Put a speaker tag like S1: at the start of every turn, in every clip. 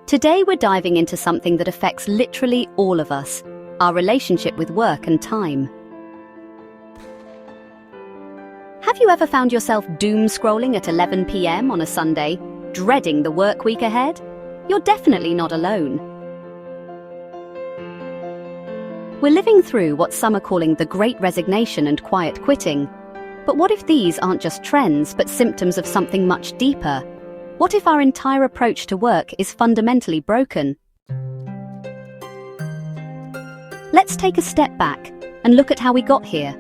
S1: Today we're diving into something that affects literally all of us, our relationship with work and time. Have you ever found yourself doom scrolling at 11 p.m. on a Sunday, dreading the work week ahead? You're definitely not alone. We're living through what some are calling the Great Resignation and quiet quitting. But what if these aren't just trends but symptoms of something much deeper? What if our entire approach to work is fundamentally broken? Let's take a step back and look at how we got here.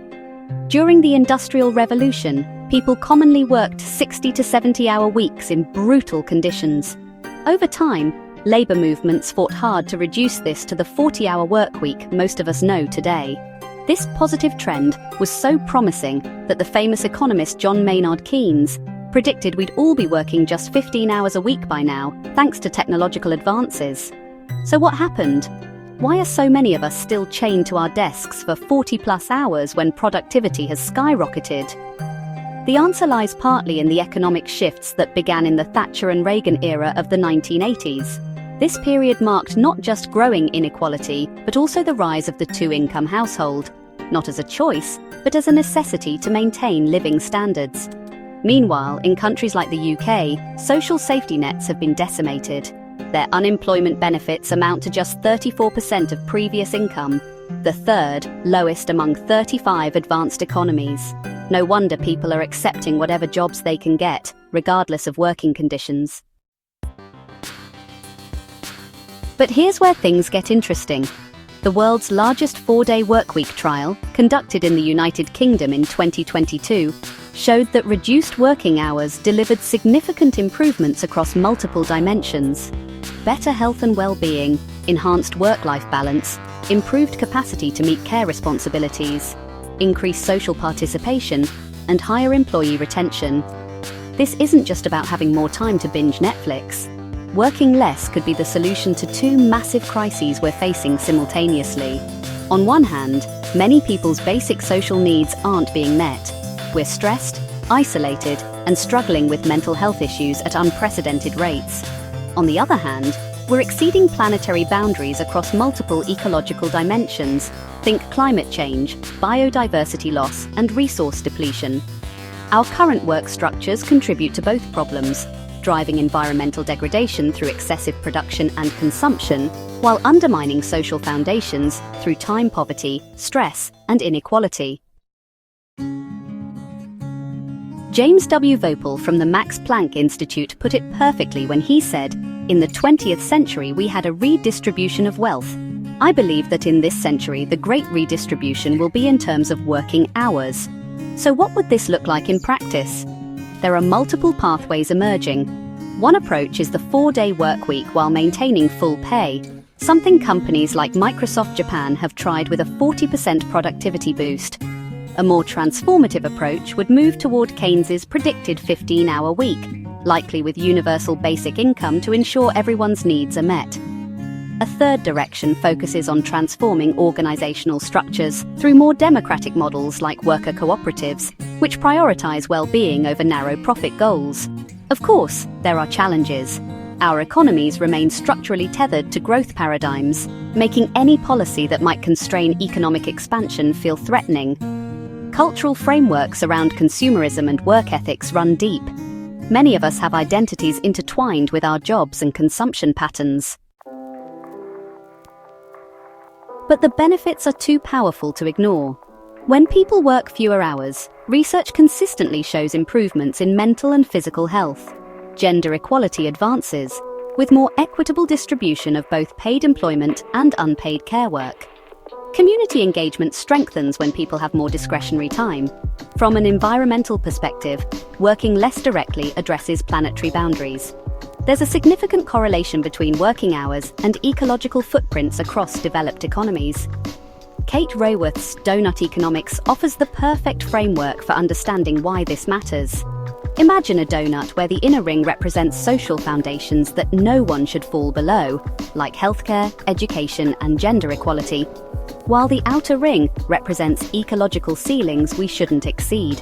S1: During the Industrial Revolution, people commonly worked 60 to 70-hour weeks in brutal conditions. Over time, labor movements fought hard to reduce this to the 40-hour workweek most of us know today. This positive trend was so promising that the famous economist John Maynard Keynes predicted we'd all be working just 15 hours a week by now, thanks to technological advances. So what happened? Why are so many of us still chained to our desks for 40-plus hours when productivity has skyrocketed? The answer lies partly in the economic shifts that began in the Thatcher and Reagan era of the 1980s. This period marked not just growing inequality, but also the rise of the two-income household, not as a choice, but as a necessity to maintain living standards. Meanwhile, in countries like the UK, social safety nets have been decimated. Their unemployment benefits amount to just 34% of previous income, the third lowest among 35 advanced economies. No wonder people are accepting whatever jobs they can get, regardless of working conditions. But here's where things get interesting. The world's largest 4-day workweek trial, conducted in the United Kingdom in 2022, showed that reduced working hours delivered significant improvements across multiple dimensions. Better health and well-being, enhanced work-life balance, improved capacity to meet care responsibilities, increased social participation, and higher employee retention. This isn't just about having more time to binge Netflix. Working less could be the solution to two massive crises we're facing simultaneously. On one hand, many people's basic social needs aren't being met. We're stressed, isolated, and struggling with mental health issues at unprecedented rates. On the other hand, we're exceeding planetary boundaries across multiple ecological dimensions. Think climate change, biodiversity loss, and resource depletion. Our current work structures contribute to both problems, driving environmental degradation through excessive production and consumption, while undermining social foundations through time poverty, stress, and inequality. James W. Vopel from the Max Planck Institute put it perfectly when he said, "In the 20th century we had a redistribution of wealth. I believe that in this century the great redistribution will be in terms of working hours." So what would this look like in practice? There are multiple pathways emerging. One approach is the 4-day workweek while maintaining full pay, something companies like Microsoft Japan have tried with a 40% productivity boost. A more transformative approach would move toward Keynes's predicted 15-hour week, likely with universal basic income to ensure everyone's needs are met. A third direction focuses on transforming organizational structures through more democratic models like worker cooperatives, which prioritize well-being over narrow profit goals. Of course, there are challenges. Our economies remain structurally tethered to growth paradigms, making any policy that might constrain economic expansion feel threatening. Cultural frameworks around consumerism and work ethics run deep. Many of us have identities intertwined with our jobs and consumption patterns. But the benefits are too powerful to ignore. When people work fewer hours, research consistently shows improvements in mental and physical health. Gender equality advances, with more equitable distribution of both paid employment and unpaid care work. Community engagement strengthens when people have more discretionary time. From an environmental perspective, working less directly addresses planetary boundaries. There's a significant correlation between working hours and ecological footprints across developed economies. Kate Raworth's Doughnut Economics offers the perfect framework for understanding why this matters. Imagine a donut where the inner ring represents social foundations that no one should fall below, like healthcare, education, and gender equality, while the outer ring represents ecological ceilings we shouldn't exceed.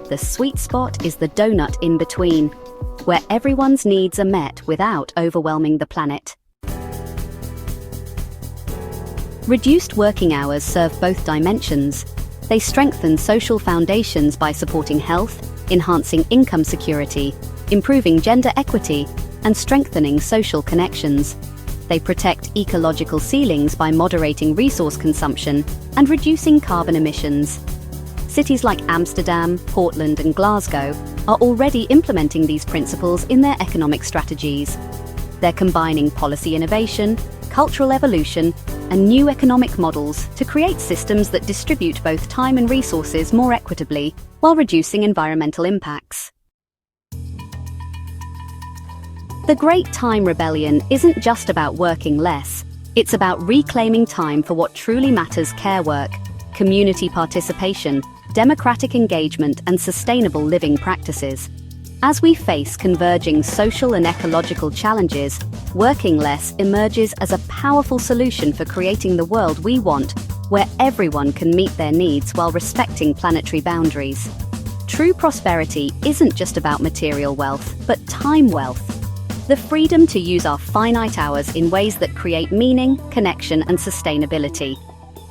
S1: The sweet spot is the donut in between, where everyone's needs are met without overwhelming the planet. Reduced working hours serve both dimensions. They strengthen social foundations by supporting health, enhancing income security, improving gender equity, and strengthening social connections. They protect ecological ceilings by moderating resource consumption and reducing carbon emissions. Cities like Amsterdam, Portland, and Glasgow are already implementing these principles in their economic strategies. They're combining policy innovation, cultural evolution, and new economic models to create systems that distribute both time and resources more equitably while reducing environmental impacts. The Great Time Rebellion isn't just about working less. It's about reclaiming time for what truly matters: care work, community participation, democratic engagement, and sustainable living practices. As we face converging social and ecological challenges, working less emerges as a powerful solution for creating the world we want, where everyone can meet their needs while respecting planetary boundaries. True prosperity isn't just about material wealth, but time wealth. The freedom to use our finite hours in ways that create meaning, connection, and sustainability.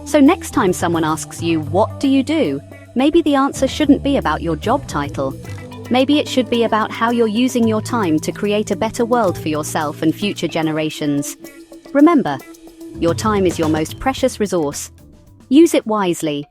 S1: So next time someone asks you, "What do you do?" maybe the answer shouldn't be about your job title. Maybe it should be about how you're using your time to create a better world for yourself and future generations. Remember, your time is your most precious resource. Use it wisely